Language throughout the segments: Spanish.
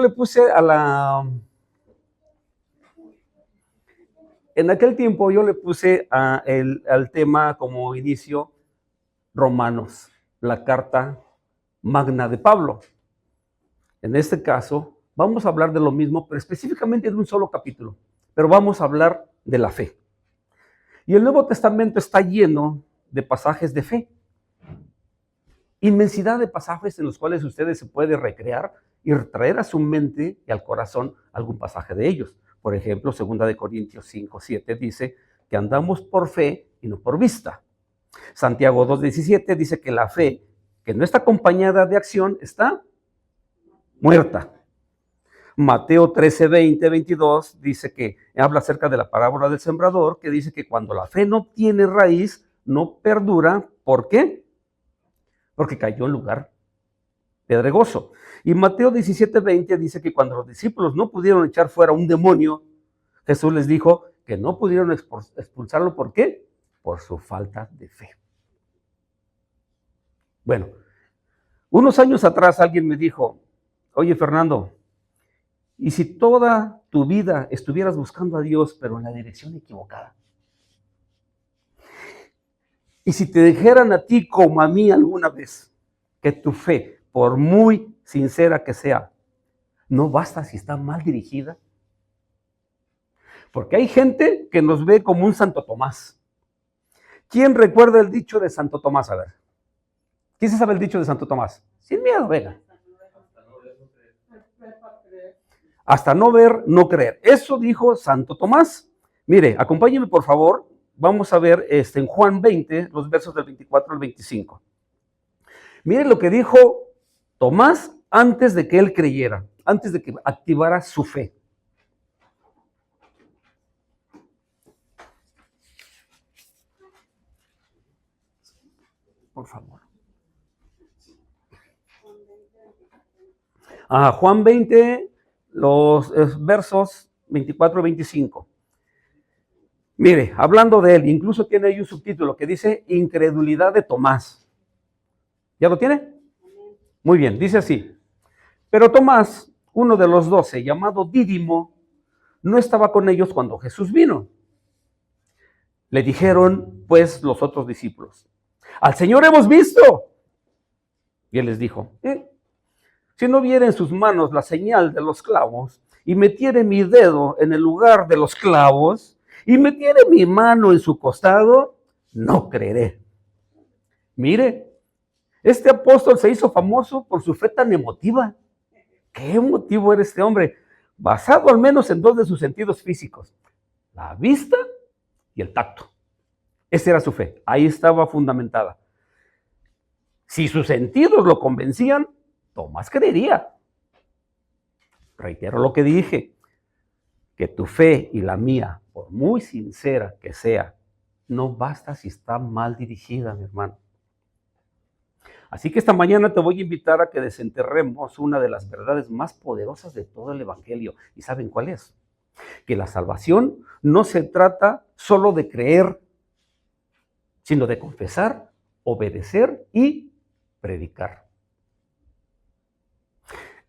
le puse en aquel tiempo yo le puse al tema como inicio Romanos, la carta magna de Pablo. En este caso, vamos a hablar de lo mismo, pero específicamente de un solo capítulo. Pero vamos a hablar de la fe. Y el Nuevo Testamento está lleno de pasajes de fe. Inmensidad de pasajes en los cuales ustedes se pueden recrear y traer a su mente y al corazón algún pasaje de ellos. Por ejemplo, 2 Corintios 5:7 dice que andamos por fe y no por vista. Santiago 2:17 dice que la fe que no está acompañada de acción está muerta. Mateo 13:20, 22 dice que habla acerca de la parábola del sembrador, que dice que cuando la fe no tiene raíz, no perdura. ¿Por qué? Porque cayó en lugar pedregoso. Y Mateo 17:20 dice que cuando los discípulos no pudieron echar fuera un demonio, Jesús les dijo que no pudieron expulsarlo. ¿Por qué? Por su falta de fe. Bueno, unos años atrás alguien me dijo, oye Fernando, ¿y si toda tu vida estuvieras buscando a Dios, pero en la dirección equivocada? ¿Y si te dijeran a ti como a mí alguna vez que tu fe, por muy sincera que sea, no basta si está mal dirigida? Porque hay gente que nos ve como un Santo Tomás. ¿Quién recuerda el dicho de Santo Tomás? A ver. ¿Quién se sabe el dicho de Santo Tomás? Sin miedo, venga. Hasta no ver, no creer. Eso dijo Santo Tomás. Mire, acompáñenme por favor. Vamos a ver en Juan 20, los versos del 24 al 25. Miren lo que dijo Tomás antes de que él creyera, antes de que activara su fe. Por favor. Juan 20, los versos 24 y 25. Mire, hablando de él, incluso tiene ahí un subtítulo que dice incredulidad de Tomás. ¿Ya lo tiene? Muy bien, dice así. Pero Tomás, uno de los 12, llamado Dídimo, no estaba con ellos cuando Jesús vino. Le dijeron, pues, los otros discípulos, al Señor hemos visto. Y él les dijo, si no viera en sus manos la señal de los clavos, y metiere mi dedo en el lugar de los clavos, y metiere mi mano en su costado, no creeré. Mire, este apóstol se hizo famoso por su fe tan emotiva. ¿Qué emotivo era este hombre? Basado al menos en 2 de sus sentidos físicos, la vista y el tacto. Esa era su fe, ahí estaba fundamentada. Si sus sentidos lo convencían, Tomás creería. Reitero lo que dije, que tu fe y la mía, por muy sincera que sea, no basta si está mal dirigida, mi hermano. Así que esta mañana te voy a invitar a que desenterremos una de las verdades más poderosas de todo el Evangelio. ¿Y saben cuál es? Que la salvación no se trata solo de creer, sino de confesar, obedecer y predicar.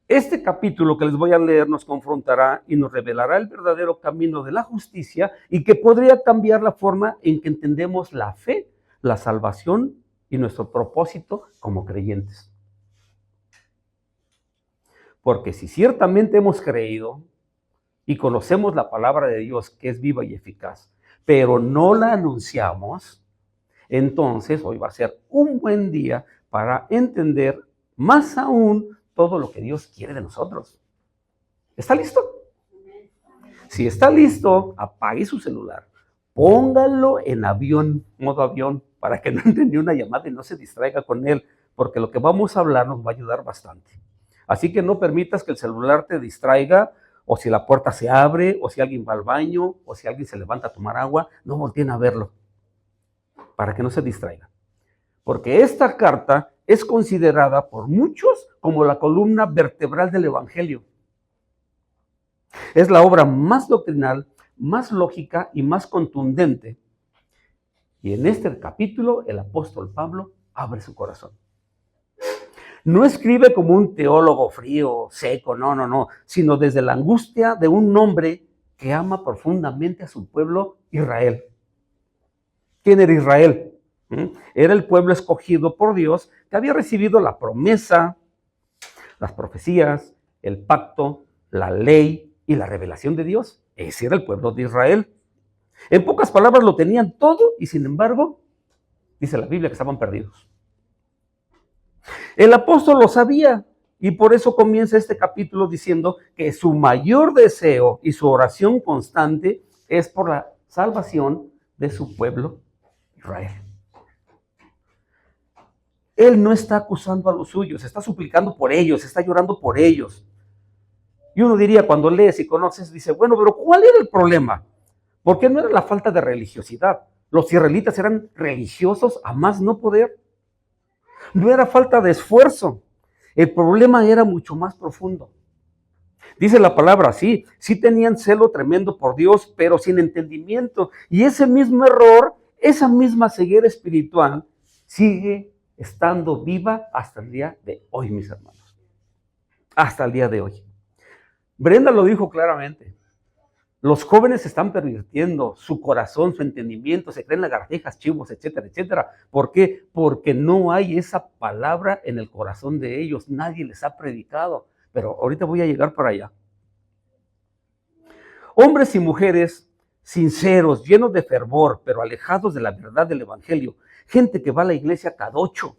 Este capítulo que les voy a leer nos confrontará y nos revelará el verdadero camino de la justicia y que podría cambiar la forma en que entendemos la fe, la salvación y nuestro propósito como creyentes. Porque si ciertamente hemos creído y conocemos la palabra de Dios que es viva y eficaz, pero no la anunciamos, entonces hoy va a ser un buen día para entender más aún todo lo que Dios quiere de nosotros. ¿Está listo? Si está listo, apague su celular, póngalo en avión, modo avión, para que no entre ni una llamada y no se distraiga con él, porque lo que vamos a hablar nos va a ayudar bastante. Así que no permitas que el celular te distraiga, o si la puerta se abre, o si alguien va al baño, o si alguien se levanta a tomar agua, no volteen a verlo, para que no se distraiga. Porque esta carta es considerada por muchos como la columna vertebral del Evangelio. Es la obra más doctrinal, más lógica y más contundente. Y en este capítulo el apóstol Pablo abre su corazón. No escribe como un teólogo frío, seco, no, sino desde la angustia de un hombre que ama profundamente a su pueblo Israel. ¿Quién era Israel? Era el pueblo escogido por Dios que había recibido la promesa, las profecías, el pacto, la ley y la revelación de Dios. Ese era el pueblo de Israel. En pocas palabras lo tenían todo y sin embargo, dice la Biblia que estaban perdidos. El apóstol lo sabía y por eso comienza este capítulo diciendo que su mayor deseo y su oración constante es por la salvación de su pueblo Israel. Él no está acusando a los suyos, está suplicando por ellos, está llorando por ellos. Y uno diría, cuando lees y conoces, dice, bueno, pero ¿cuál era el problema? Porque no era la falta de religiosidad. Los israelitas eran religiosos a más no poder. No era falta de esfuerzo. El problema era mucho más profundo. Dice la palabra, sí tenían celo tremendo por Dios, pero sin entendimiento. Y ese mismo error, esa misma ceguera espiritual, sigue estando viva hasta el día de hoy, mis hermanos. Hasta el día de hoy. Brenda lo dijo claramente. Los jóvenes se están pervirtiendo su corazón, su entendimiento, se creen lagartijas, chivos, etcétera, etcétera. ¿Por qué? Porque no hay esa palabra en el corazón de ellos. Nadie les ha predicado. Pero ahorita voy a llegar para allá. Hombres y mujeres sinceros, llenos de fervor, pero alejados de la verdad del evangelio. Gente que va a la iglesia cada 8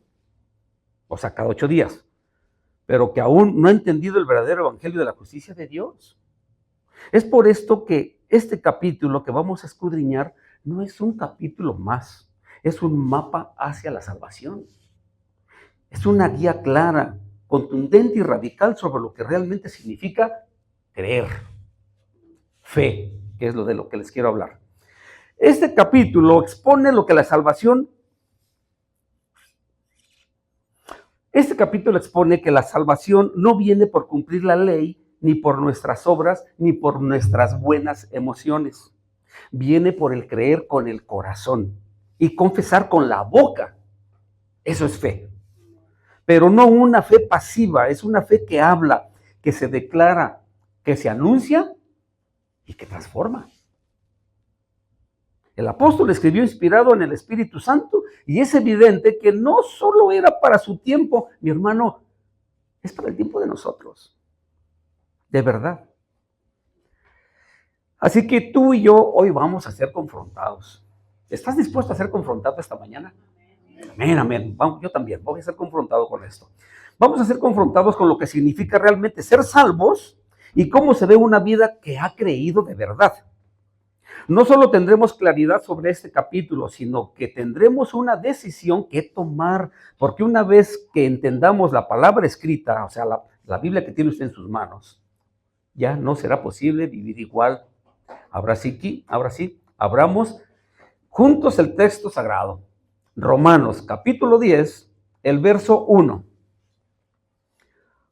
días, pero que aún no ha entendido el verdadero evangelio de la justicia de Dios. Es por esto que este capítulo que vamos a escudriñar no es un capítulo más, es un mapa hacia la salvación. Es una guía clara, contundente y radical sobre lo que realmente significa creer. Fe, que es de lo que les quiero hablar. Este capítulo expone lo que la salvación. Este capítulo expone que la salvación no viene por cumplir la ley, ni por nuestras obras, ni por nuestras buenas emociones. Viene por el creer con el corazón y confesar con la boca. Eso es fe. Pero no una fe pasiva, es una fe que habla, que se declara, que se anuncia y que transforma. El apóstol escribió inspirado en el Espíritu Santo y es evidente que no solo era para su tiempo, mi hermano, es para el tiempo de nosotros. De verdad. Así que tú y yo hoy vamos a ser confrontados. ¿Estás dispuesto a ser confrontado esta mañana? Amén, amén. Vamos, yo también voy a ser confrontado con esto. Vamos a ser confrontados con lo que significa realmente ser salvos y cómo se ve una vida que ha creído de verdad. No solo tendremos claridad sobre este capítulo, sino que tendremos una decisión que tomar, porque una vez que entendamos la palabra escrita, o sea, la Biblia que tiene usted en sus manos, ya no será posible vivir igual. Ahora sí, abramos juntos el texto sagrado. Romanos capítulo 10, el verso 1.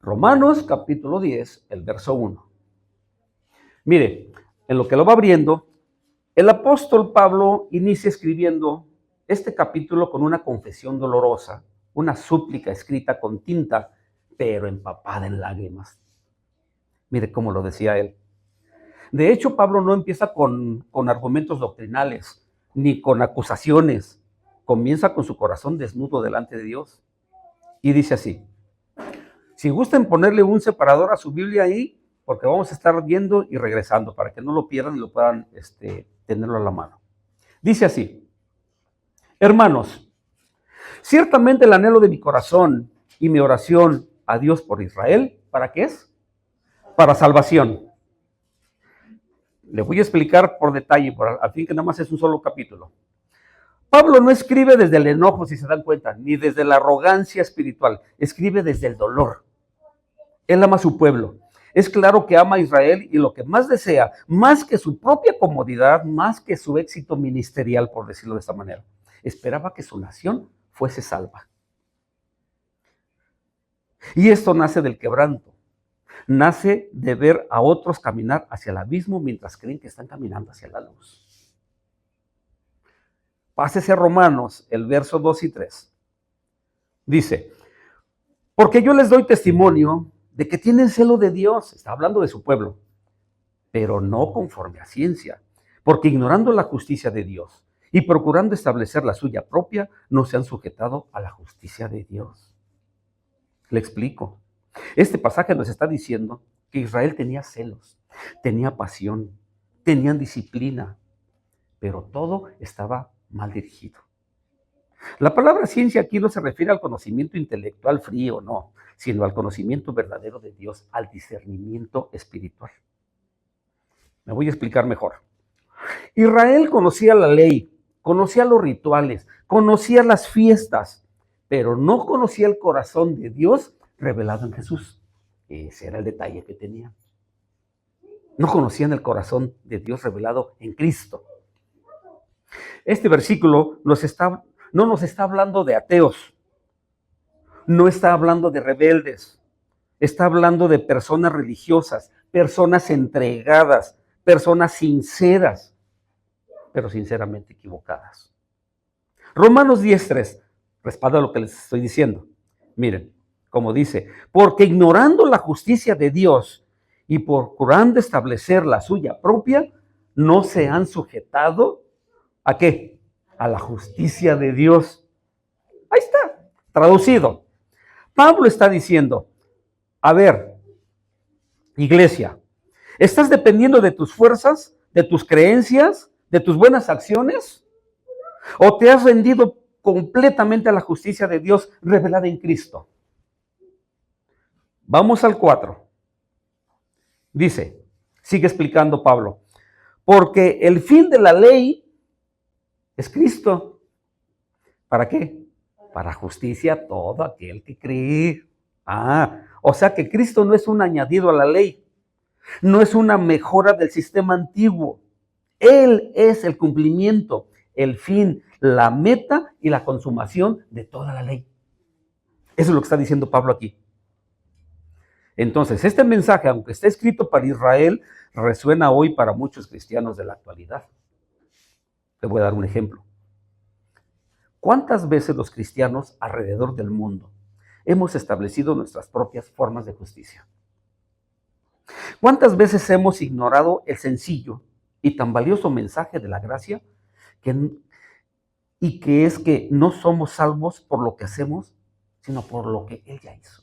Romanos capítulo 10, el verso 1. Mire, en lo que lo va abriendo, el apóstol Pablo inicia escribiendo este capítulo con una confesión dolorosa, una súplica escrita con tinta, pero empapada en lágrimas. Mire cómo lo decía él. De hecho, Pablo no empieza con argumentos doctrinales, ni con acusaciones. Comienza con su corazón desnudo delante de Dios. Y dice así, si gustan ponerle un separador a su Biblia ahí, porque vamos a estar viendo y regresando, para que no lo pierdan y lo puedan tenerlo a la mano. Dice así, hermanos, ciertamente el anhelo de mi corazón y mi oración a Dios por Israel, ¿para qué es? Para salvación. Le voy a explicar por detalle, al fin que nada más es un solo capítulo. Pablo no escribe desde el enojo, si se dan cuenta, ni desde la arrogancia espiritual, escribe desde el dolor. Él ama a su pueblo. Es claro que ama a Israel y lo que más desea, más que su propia comodidad, más que su éxito ministerial, por decirlo de esta manera, esperaba que su nación fuese salva. Y esto nace del quebranto. Nace de ver a otros caminar hacia el abismo mientras creen que están caminando hacia la luz. Pásese a Romanos, el verso 2 y 3. Dice, Porque yo les doy testimonio de que tienen celo de Dios, está hablando de su pueblo, pero no conforme a ciencia, porque ignorando la justicia de Dios y procurando establecer la suya propia, no se han sujetado a la justicia de Dios. Le explico. Este pasaje nos está diciendo que Israel tenía celos, tenía pasión, tenían disciplina, pero todo estaba mal dirigido. La palabra ciencia aquí no se refiere al conocimiento intelectual frío, no, sino al conocimiento verdadero de Dios, al discernimiento espiritual. Me voy a explicar mejor. Israel conocía la ley, conocía los rituales, conocía las fiestas, pero no conocía el corazón de Dios revelado en Jesús. Ese era el detalle que tenían. No conocían el corazón de Dios revelado en Cristo. Este versículo no nos está hablando de ateos, no está hablando de rebeldes, está hablando de personas religiosas, personas entregadas, personas sinceras, pero sinceramente equivocadas. Romanos 10:3 respalda lo que les estoy diciendo. Miren, como dice, porque ignorando la justicia de Dios y procurando establecer la suya propia, no se han sujetado ¿a qué? A la justicia de Dios. Ahí está, traducido. Pablo está diciendo, a ver, iglesia, ¿estás dependiendo de tus fuerzas, de tus creencias, de tus buenas acciones? ¿O te has rendido completamente a la justicia de Dios revelada en Cristo? Vamos al 4. Dice, sigue explicando Pablo, porque el fin de la ley es Cristo. ¿Para qué? Para justicia a todo aquel que cree. O sea que Cristo no es un añadido a la ley, no es una mejora del sistema antiguo. Él es el cumplimiento, el fin, la meta y la consumación de toda la ley. Eso es lo que está diciendo Pablo aquí. Entonces, este mensaje, aunque está escrito para Israel, resuena hoy para muchos cristianos de la actualidad. Te voy a dar un ejemplo. ¿Cuántas veces los cristianos alrededor del mundo hemos establecido nuestras propias formas de justicia? ¿Cuántas veces hemos ignorado el sencillo y tan valioso mensaje de la gracia que es que no somos salvos por lo que hacemos, sino por lo que Él ya hizo?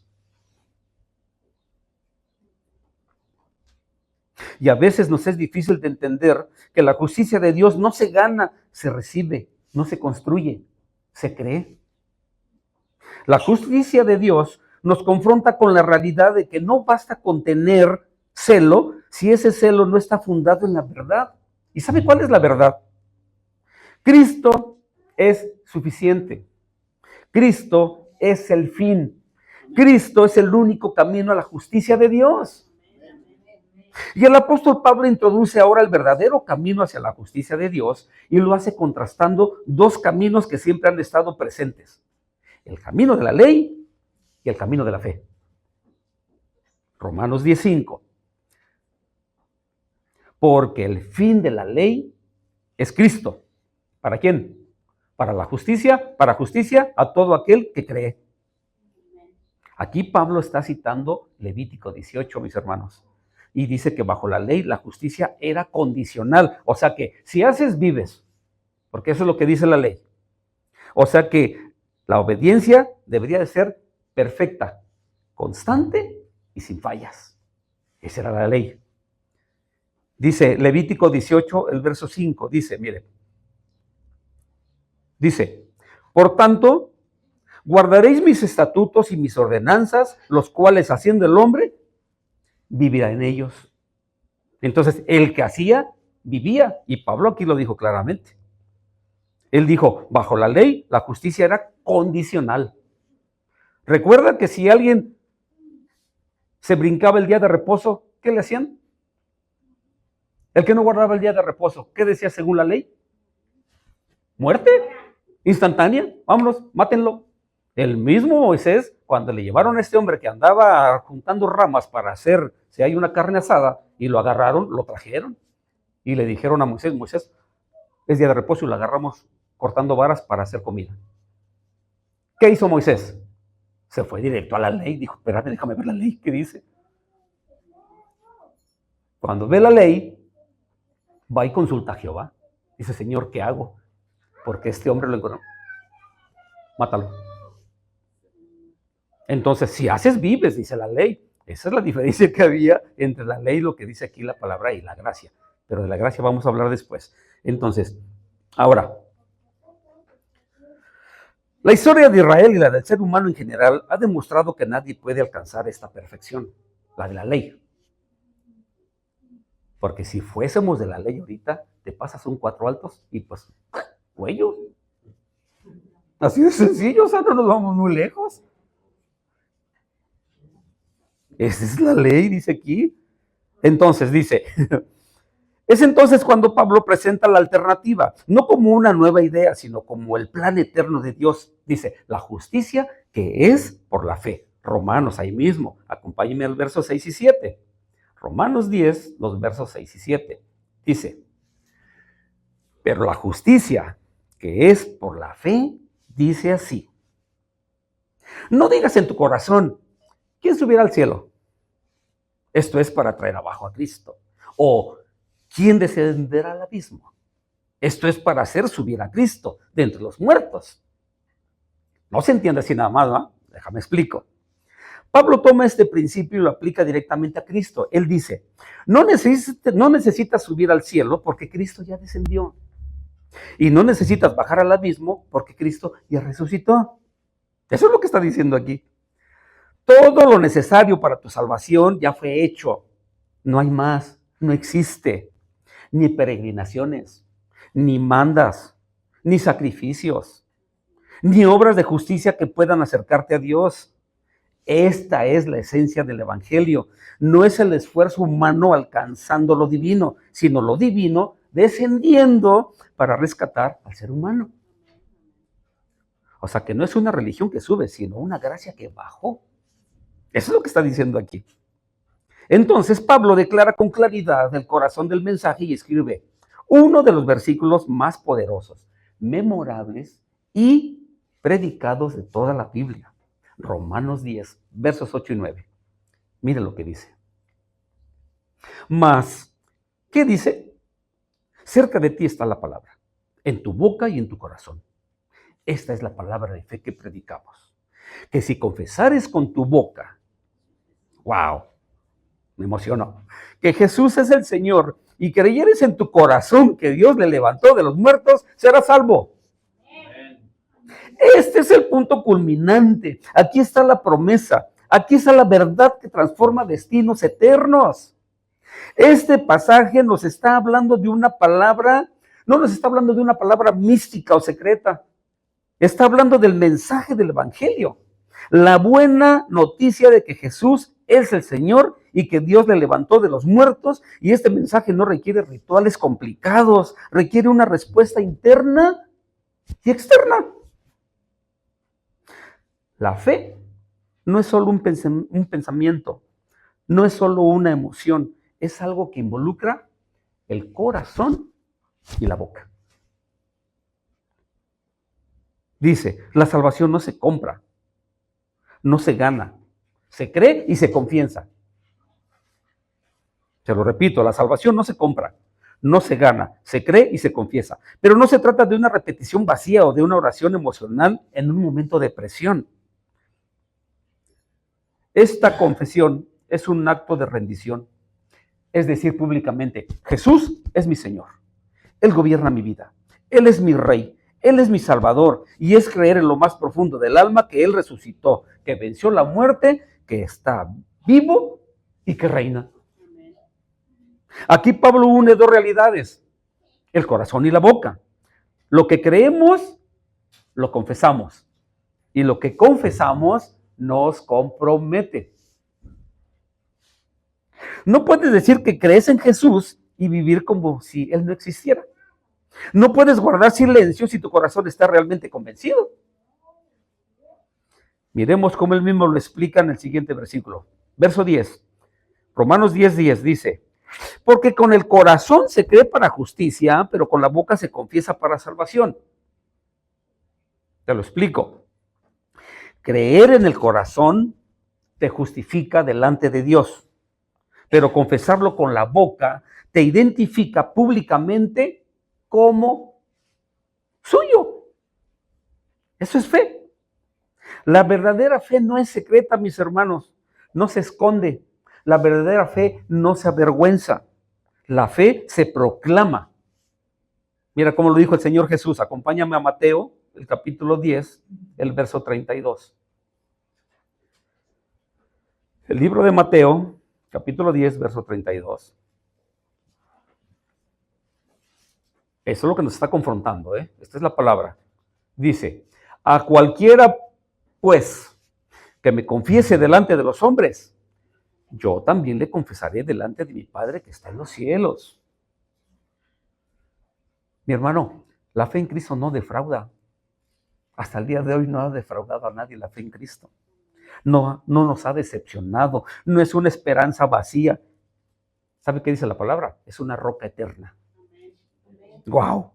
Y a veces nos es difícil de entender que la justicia de Dios no se gana, se recibe, no se construye, se cree. La justicia de Dios nos confronta con la realidad de que no basta con tener celo si ese celo no está fundado en la verdad. ¿Y sabe cuál es la verdad? Cristo es suficiente. Cristo es el fin. Cristo es el único camino a la justicia de Dios. Y el apóstol Pablo introduce ahora el verdadero camino hacia la justicia de Dios y lo hace contrastando dos caminos que siempre han estado presentes: el camino de la ley y el camino de la fe. Romanos 10:5. Porque el fin de la ley es Cristo. ¿Para quién? Para la justicia, para justicia a todo aquel que cree. Aquí Pablo está citando Levítico 18, mis hermanos, y dice que bajo la ley la justicia era condicional. O sea que si haces, vives, porque eso es lo que dice la ley. O sea que la obediencia debería de ser perfecta, constante y sin fallas. Esa era la ley. Dice Levítico 18, el verso 5, dice, mire, dice, por tanto, guardaréis mis estatutos y mis ordenanzas, los cuales haciendo el hombre, vivirá en ellos. Entonces, el que hacía, vivía. Y Pablo aquí lo dijo claramente. Él dijo, bajo la ley, la justicia era condicional. Recuerda que si alguien se brincaba el día de reposo, ¿qué le hacían? El que no guardaba el día de reposo, ¿qué decía según la ley? Muerte instantánea, vámonos, mátenlo. El mismo Moisés, cuando le llevaron a este hombre que andaba juntando ramas para hacer, si hay una carne asada, y lo agarraron, lo trajeron, y le dijeron a Moisés, Moisés, es día de reposo y lo agarramos cortando varas para hacer comida. ¿Qué hizo Moisés? Se fue directo a la ley, dijo, espérame, déjame ver la ley, ¿qué dice? Cuando ve la ley, va y consulta a Jehová. Dice, Señor, ¿qué hago? Porque este hombre lo encontró. Mátalo. Entonces, si haces, vives, dice la ley. Esa es la diferencia que había entre la ley, lo que dice aquí la palabra, y la gracia. Pero de la gracia vamos a hablar después. Entonces, ahora, la historia de Israel y la del ser humano en general ha demostrado que nadie puede alcanzar esta perfección, la de la ley. Porque si fuésemos de la ley ahorita, te pasas un 4 altos y pues, cuello. Así de sencillo, o sea, no nos vamos muy lejos. Esa es la ley, dice aquí. Entonces, dice, es entonces cuando Pablo presenta la alternativa, no como una nueva idea, sino como el plan eterno de Dios. Dice, la justicia que es por la fe. Romanos, ahí mismo, acompáñenme al verso 6 y 7. Romanos 10, los versos 6 y 7. Dice, pero la justicia que es por la fe, dice así. No digas en tu corazón, ¿quién subirá al cielo? Esto es para traer abajo a Cristo. O, ¿quién descenderá al abismo? Esto es para hacer subir a Cristo de entre los muertos. No se entiende así nada más, ¿no? Déjame explico. Pablo toma este principio y lo aplica directamente a Cristo. Él dice, no necesitas subir al cielo porque Cristo ya descendió. Y no necesitas bajar al abismo porque Cristo ya resucitó. Eso es lo que está diciendo aquí. Todo lo necesario para tu salvación ya fue hecho. No hay más, no existe. Ni peregrinaciones, ni mandas, ni sacrificios, ni obras de justicia que puedan acercarte a Dios. Esta es la esencia del Evangelio. No es el esfuerzo humano alcanzando lo divino, sino lo divino descendiendo para rescatar al ser humano. O sea que no es una religión que sube, sino una gracia que bajó. Eso es lo que está diciendo aquí. Entonces Pablo declara con claridad el corazón del mensaje y escribe uno de los versículos más poderosos, memorables y predicados de toda la Biblia. Romanos 10, versos 8 y 9. Mire lo que dice. Mas, ¿qué dice? Cerca de ti está la palabra, en tu boca y en tu corazón. Esta es la palabra de fe que predicamos. Que si confesares con tu boca, wow, me emociono, que Jesús es el Señor y creyeres en tu corazón que Dios le levantó de los muertos, serás salvo. Este es el punto culminante. Aquí está la promesa. Aquí está la verdad que transforma destinos eternos. Este pasaje nos está hablando de una palabra, no nos está hablando de una palabra mística o secreta. Está hablando del mensaje del Evangelio. La buena noticia de que Jesús es el Señor y que Dios le levantó de los muertos. Y este mensaje no requiere rituales complicados, requiere una respuesta interna y externa. La fe no es solo un pensamiento, no es solo una emoción, es algo que involucra el corazón y la boca. Dice, la salvación no se compra, no se gana, se cree y se confiesa. Se lo repito, la salvación no se compra, no se gana, se cree y se confiesa. Pero no se trata de una repetición vacía o de una oración emocional en un momento de presión. Esta confesión es un acto de rendición, es decir públicamente, Jesús es mi Señor, Él gobierna mi vida, Él es mi Rey, Él es mi Salvador, y es creer en lo más profundo del alma que Él resucitó, que venció la muerte, que está vivo y que reina. Aquí Pablo une dos realidades, el corazón y la boca. Lo que creemos, lo confesamos, y lo que confesamos nos compromete. No puedes decir que crees en Jesús y vivir como si Él no existiera. No puedes guardar silencio si tu corazón está realmente convencido. Miremos cómo Él mismo lo explica en el siguiente versículo. Verso 10. Romanos 10:10 dice, porque con el corazón se cree para justicia, pero con la boca se confiesa para salvación. Te lo explico. Creer en el corazón te justifica delante de Dios, pero confesarlo con la boca te identifica públicamente como suyo. Eso es fe. La verdadera fe no es secreta, mis hermanos, no se esconde. La verdadera fe no se avergüenza. La fe se proclama. Mira cómo lo dijo el Señor Jesús. Acompáñame a Mateo, el capítulo 10, el verso 32. El libro de Mateo, capítulo 10, verso 32. Eso es lo que nos está confrontando, ¿eh? Esta es la palabra. Dice, a cualquiera, pues, que me confiese delante de los hombres, yo también le confesaré delante de mi Padre que está en los cielos. Mi hermano, la fe en Cristo no defrauda. Hasta el día de hoy no ha defraudado a nadie la fe en Cristo. No nos ha decepcionado. No es una esperanza vacía. ¿Sabe qué dice la palabra? Es una roca eterna. ¡Wow!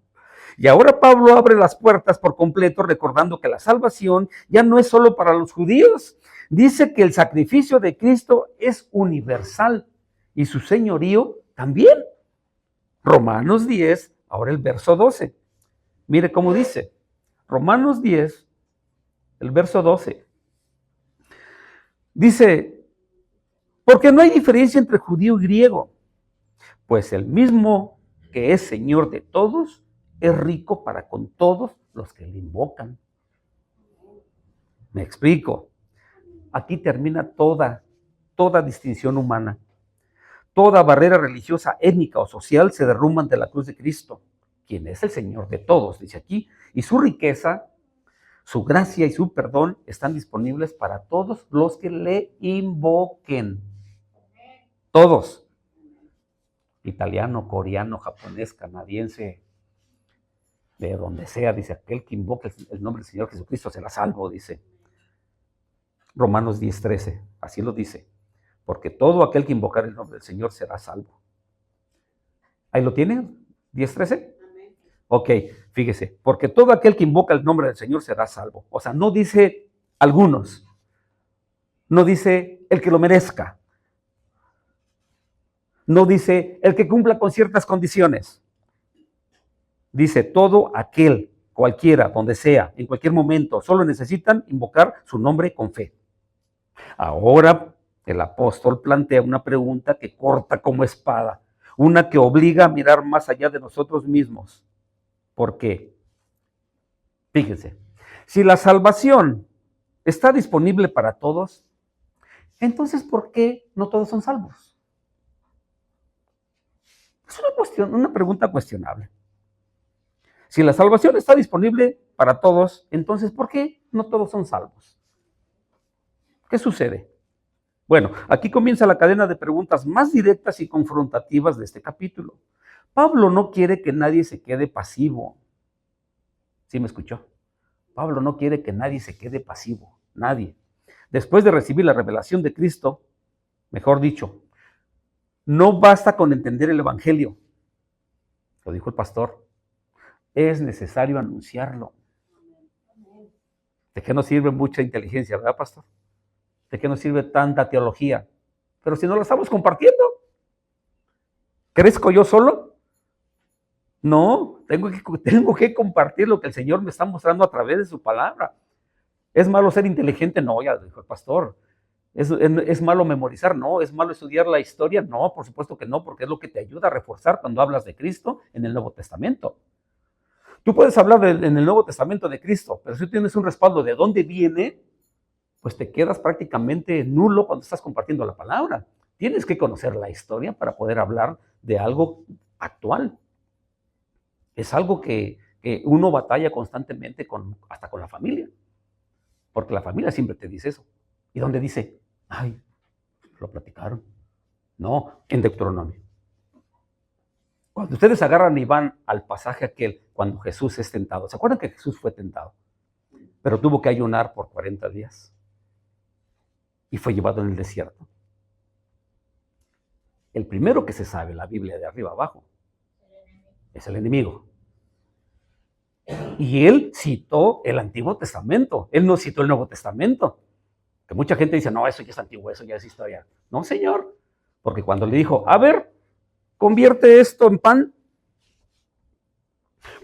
Y ahora Pablo abre las puertas por completo, recordando que la salvación ya no es solo para los judíos. Dice que el sacrificio de Cristo es universal y su señorío también. Romanos 10, ahora el verso 12. Mire cómo dice. Romanos 10, el verso 12. Dice, porque no hay diferencia entre judío y griego, pues el mismo que es Señor de todos, es rico para con todos los que le invocan. Me explico. Aquí termina toda distinción humana. Toda barrera religiosa, étnica o social se derrumba ante la cruz de Cristo, quien es el Señor de todos, dice aquí, y su riqueza, su gracia y su perdón están disponibles para todos los que le invoquen. Todos. Italiano, coreano, japonés, canadiense, de donde sea, dice, aquel que invoque el nombre del Señor Jesucristo será salvo, dice. Romanos 10:13, así lo dice. Porque todo aquel que invocar el nombre del Señor será salvo. ¿Ahí lo tienen? ¿10:13? Ok, fíjese. Porque todo aquel que invoca el nombre del Señor será salvo. O sea, no dice algunos. No dice el que lo merezca. No dice el que cumpla con ciertas condiciones. Dice todo aquel, cualquiera, donde sea, en cualquier momento, solo necesitan invocar su nombre con fe. Ahora el apóstol plantea una pregunta que corta como espada, una que obliga a mirar más allá de nosotros mismos. ¿Por qué? Fíjense, si la salvación está disponible para todos, entonces ¿por qué no todos son salvos? Es una pregunta cuestionable. Si la salvación está disponible para todos, entonces ¿por qué no todos son salvos? ¿Qué sucede? Bueno, aquí comienza la cadena de preguntas más directas y confrontativas de este capítulo. Pablo no quiere que nadie se quede pasivo. ¿Sí me escuchó? Pablo no quiere que nadie se quede pasivo, nadie. Después de recibir la revelación de Cristo, mejor dicho, no basta con entender el Evangelio. Lo dijo el pastor. Es necesario anunciarlo. ¿De qué nos sirve mucha inteligencia, verdad, pastor? ¿De qué nos sirve tanta teología? Pero si no la estamos compartiendo, ¿crezco yo solo? No, tengo que compartir lo que el Señor me está mostrando a través de su palabra. ¿Es malo ser inteligente? No, ya dijo el pastor. ¿Es malo memorizar? No. ¿Es malo estudiar la historia? No, por supuesto que no, porque es lo que te ayuda a reforzar cuando hablas de Cristo en el Nuevo Testamento. Tú puedes hablar en el Nuevo Testamento de Cristo, pero si tienes un respaldo de dónde viene, pues te quedas prácticamente nulo cuando estás compartiendo la palabra. Tienes que conocer la historia para poder hablar de algo actual. Es algo que uno batalla constantemente hasta con la familia, porque la familia siempre te dice eso. ¿Y dónde dice? Ay, lo platicaron. No, en Deuteronomio. Cuando ustedes agarran y van al pasaje aquel, cuando Jesús es tentado, ¿se acuerdan que Jesús fue tentado? Pero tuvo que ayunar por 40 días. Y fue llevado en el desierto. El primero que se sabe, la Biblia de arriba abajo, es el enemigo. Y él citó el Antiguo Testamento, él no citó el Nuevo Testamento. Que mucha gente dice, no, eso ya es antiguo, eso ya es historia. No, señor, porque cuando le dijo, a ver, convierte esto en pan,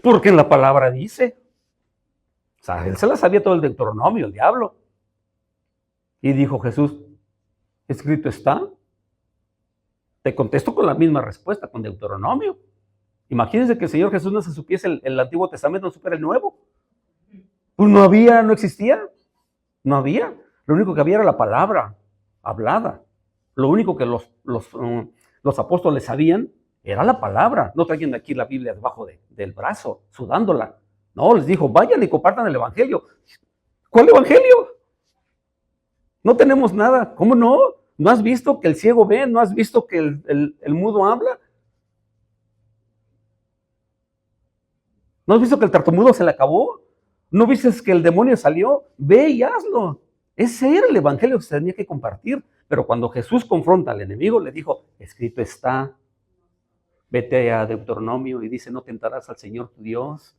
porque en la palabra dice. O sea, él se la sabía todo el Deuteronomio, el diablo. Y dijo Jesús, escrito está. Te contesto con la misma respuesta, con Deuteronomio. Imagínense que el Señor Jesús no se supiese el Antiguo Testamento, no supiera el Nuevo. Pues no había, no existía. No había. Lo único que había era la palabra hablada. Lo único que los apóstoles sabían era la palabra. No traían aquí la Biblia debajo del brazo, sudándola. No, les dijo, vayan y compartan el Evangelio. ¿Cuál Evangelio? No tenemos nada. ¿Cómo no? ¿No has visto que el ciego ve? ¿No has visto que el mudo habla? ¿No has visto que el tartamudo se le acabó? ¿No viste que el demonio salió? Ve y hazlo. Ese era el evangelio que se tenía que compartir. Pero cuando Jesús confronta al enemigo, le dijo, escrito está, vete a Deuteronomio y dice, no tentarás al Señor tu Dios.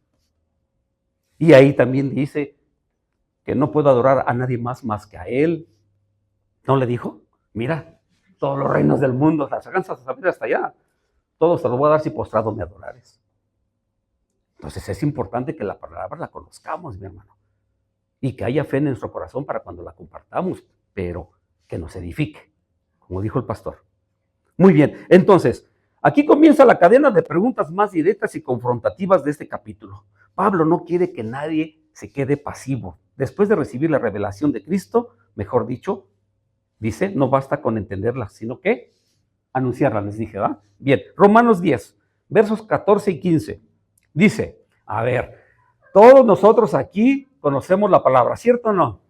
Y ahí también dice que no puedo adorar a nadie más que a Él. ¿No le dijo? Mira, todos los reinos del mundo, las alcanzas a saber hasta allá. Todos te los voy a dar si postrado me adorares. Entonces es importante que la palabra la conozcamos, mi hermano. Y que haya fe en nuestro corazón para cuando la compartamos, pero que nos edifique, como dijo el pastor. Muy bien, entonces, aquí comienza la cadena de preguntas más directas y confrontativas de este capítulo. Pablo no quiere que nadie se quede pasivo. Después de recibir la revelación de Cristo, mejor dicho, dice, no basta con entenderla, sino que anunciarla, les dije, ¿va? Bien, Romanos 10, versos 14 y 15. Dice, a ver, todos nosotros aquí conocemos la palabra, ¿cierto o no?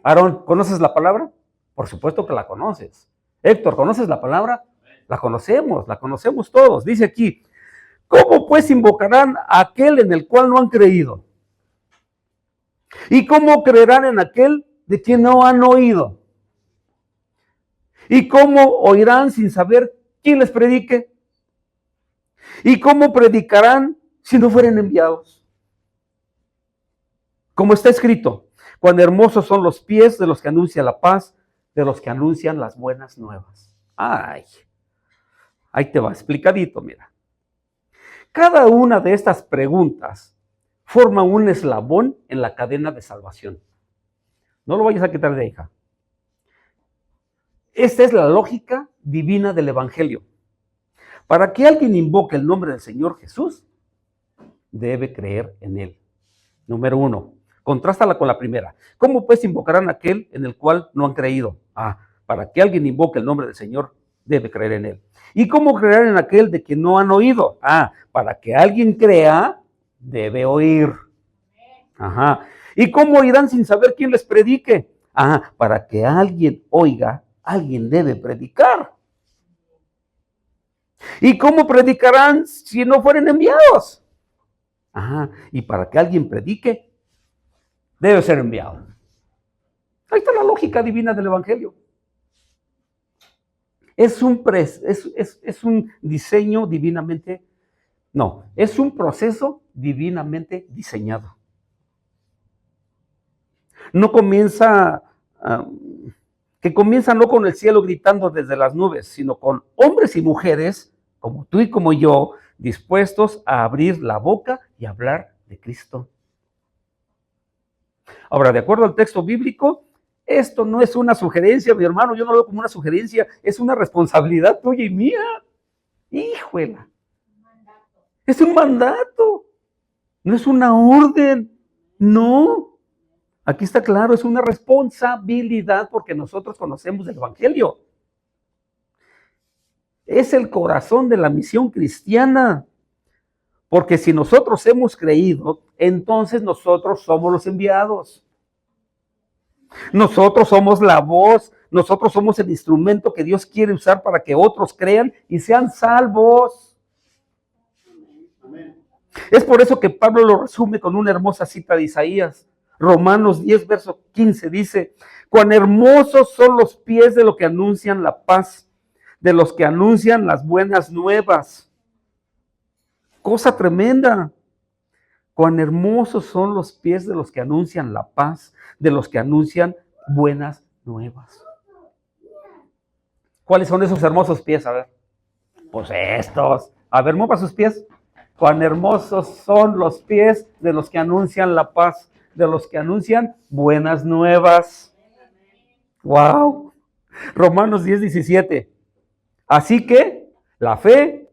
Aarón, ¿conoces la palabra? Por supuesto que la conoces. Héctor, ¿conoces la palabra? La conocemos todos. Dice aquí, ¿cómo pues invocarán a aquel en el cual no han creído? ¿Y cómo creerán en aquel de quien no han oído? ¿Y cómo oirán sin saber quién les predique? ¿Y cómo predicarán si no fueren enviados? Como está escrito, cuán hermosos son los pies de los que anuncian la paz, de los que anuncian las buenas nuevas. Ay, ahí te va, explicadito, mira. Cada una de estas preguntas forma un eslabón en la cadena de salvación. No lo vayas a quitar de ahí, hija. Esta es la lógica divina del Evangelio. Para que alguien invoque el nombre del Señor Jesús, debe creer en Él. Número 1, contrástala con la primera. ¿Cómo pues invocarán a aquel en el cual no han creído? Para que alguien invoque el nombre del Señor, debe creer en Él. ¿Y cómo creerán en aquel de quien no han oído? Para que alguien crea, debe oír. ¿Y cómo oirán sin saber quién les predique? Para que alguien oiga, alguien debe predicar. ¿Y cómo predicarán si no fueren enviados? Y para que alguien predique, debe ser enviado. Ahí está la lógica divina del Evangelio. Es un diseño divinamente, es un proceso divinamente diseñado. No comienza, que comienza no con el cielo gritando desde las nubes, sino con hombres y mujeres, como tú y como yo, dispuestos a abrir la boca y hablar de Cristo. Ahora, de acuerdo al texto bíblico, esto no es una sugerencia, mi hermano, yo no lo veo como una sugerencia, es una responsabilidad tuya y mía. Híjole. Es un mandato, no es una orden, no. Aquí está claro, es una responsabilidad porque nosotros conocemos el Evangelio. Es el corazón de la misión cristiana. Porque si nosotros hemos creído, entonces nosotros somos los enviados. Nosotros somos la voz, nosotros somos el instrumento que Dios quiere usar para que otros crean y sean salvos. Amén. Es por eso que Pablo lo resume con una hermosa cita de Isaías. Romanos 10, verso 15 dice, cuán hermosos son los pies de los que anuncian la paz, de los que anuncian las buenas nuevas. Cosa tremenda. Cuán hermosos son los pies de los que anuncian la paz, de los que anuncian buenas nuevas. ¿Cuáles son esos hermosos pies? A ver. Pues estos. A ver, mueva sus pies. Cuán hermosos son los pies de los que anuncian la paz, de los que anuncian buenas nuevas. ¡Wow! Romanos 10:17. Así que la fe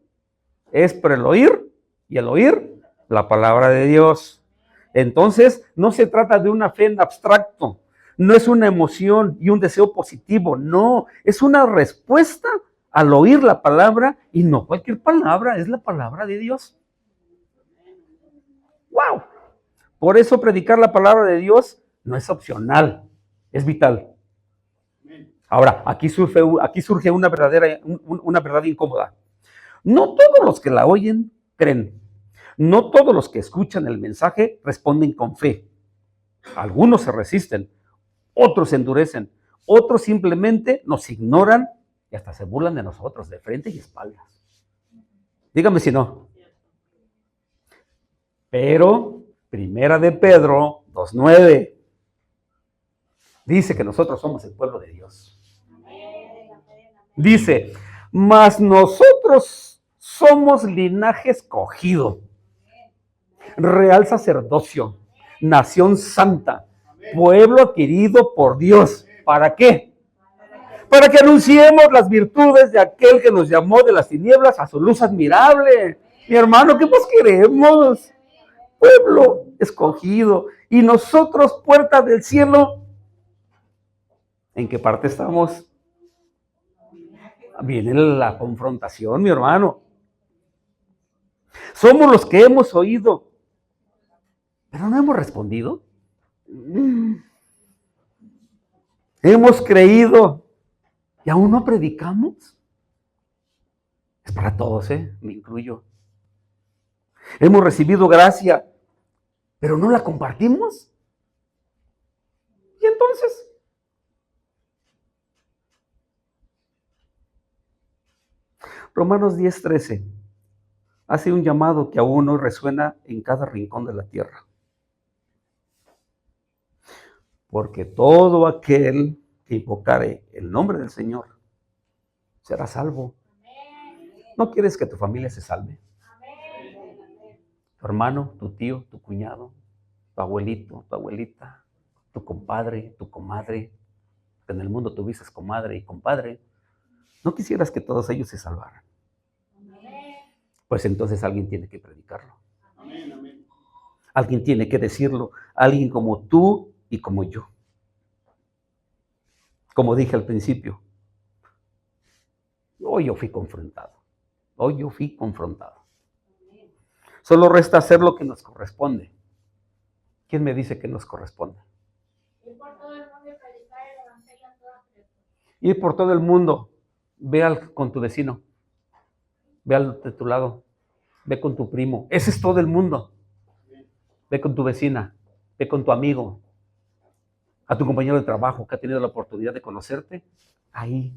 es por el oír y el oír la palabra de Dios. Entonces, no se trata de una fe en abstracto, no es una emoción y un deseo positivo, no, es una respuesta al oír la palabra, y no cualquier palabra, es la palabra de Dios. ¡Wow! Por eso predicar la palabra de Dios no es opcional, es vital. Ahora, aquí surge una verdad incómoda. No todos los que la oyen creen. No todos los que escuchan el mensaje responden con fe. Algunos se resisten, otros se endurecen, otros simplemente nos ignoran y hasta se burlan de nosotros de frente y espaldas. Dígame si no. Pero, Primera de Pedro 2:9 dice que nosotros somos el pueblo de Dios. Dice, mas nosotros somos linaje escogido, real sacerdocio, nación santa, pueblo adquirido por Dios. ¿Para qué? Para que anunciemos las virtudes de aquel que nos llamó de las tinieblas a su luz admirable. Mi hermano, ¿qué más queremos? Pueblo escogido. Y nosotros, puertas del cielo. ¿En qué parte estamos? Viene la confrontación, mi hermano. Somos los que hemos oído, pero no hemos respondido. Hemos creído y aún no predicamos. Es para todos, me incluyo. Hemos recibido gracia, pero no la compartimos. ¿Y entonces? Romanos 10:13 hace un llamado que aún hoy resuena en cada rincón de la tierra. Porque todo aquel que invocare el nombre del Señor será salvo. ¿No quieres que tu familia se salve? Tu hermano, tu tío, tu cuñado, tu abuelito, tu abuelita, tu compadre, tu comadre, que en el mundo tuviste comadre y compadre. ¿No quisieras que todos ellos se salvaran? Pues entonces alguien tiene que predicarlo. Alguien tiene que decirlo. Alguien como tú y como yo. Como dije al principio, hoy yo fui confrontado. Solo resta hacer lo que nos corresponde. ¿Quién me dice que nos corresponde? Ir por todo el mundo y predicar el evangelio a toda criatura. Ir por todo el mundo. Ve con tu vecino. Ve al de tu lado. Ve con tu primo. Ese es todo el mundo. Ve con tu vecina. Ve con tu amigo. A tu compañero de trabajo que ha tenido la oportunidad de conocerte. Ahí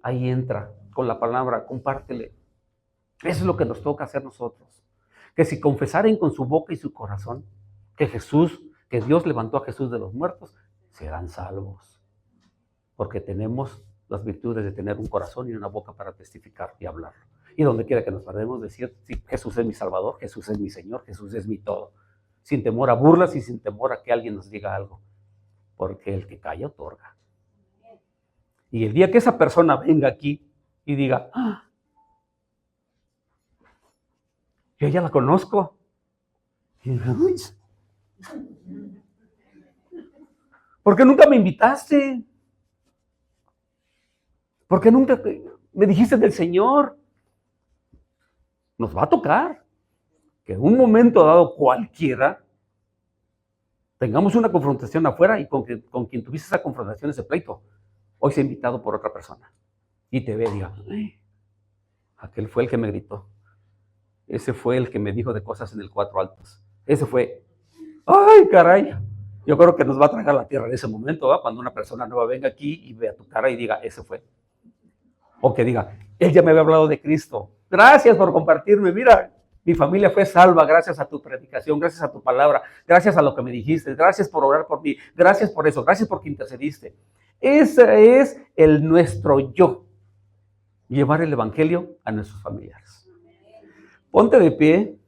entra con la palabra. Compártele. Eso es lo que nos toca hacer nosotros. Que si confesaren con su boca y su corazón que Dios levantó a Jesús de los muertos, serán salvos. Porque tenemos las virtudes de tener un corazón y una boca para testificar y hablar. Y donde quiera que nos paremos, decir, sí, Jesús es mi Salvador, Jesús es mi Señor, Jesús es mi todo. Sin temor a burlas y sin temor a que alguien nos diga algo. Porque el que calla otorga. Y el día que esa persona venga aquí y diga, yo ya la conozco. ¿Por qué nunca me invitaste? ¿Por qué nunca me dijiste del Señor? Nos va a tocar que en un momento dado cualquiera tengamos una confrontación afuera y con quien tuviste esa confrontación, ese pleito, hoy sea invitado por otra persona y te ve y diga, aquel fue el que me gritó. Ese fue el que me dijo de cosas en el 4 Altos. Ese fue. ¡Ay, caray! Yo creo que nos va a tragar la tierra en ese momento, ¿va? Cuando una persona nueva venga aquí y vea tu cara y diga, ese fue. O que diga, él ya me había hablado de Cristo. Gracias por compartirme. Mira Mi familia fue salva gracias a tu predicación, gracias a tu palabra, gracias a lo que me dijiste, gracias por orar por mí, gracias por eso, gracias porque intercediste. Ese es el nuestro yo, llevar el evangelio a nuestros familiares. Ponte de pie.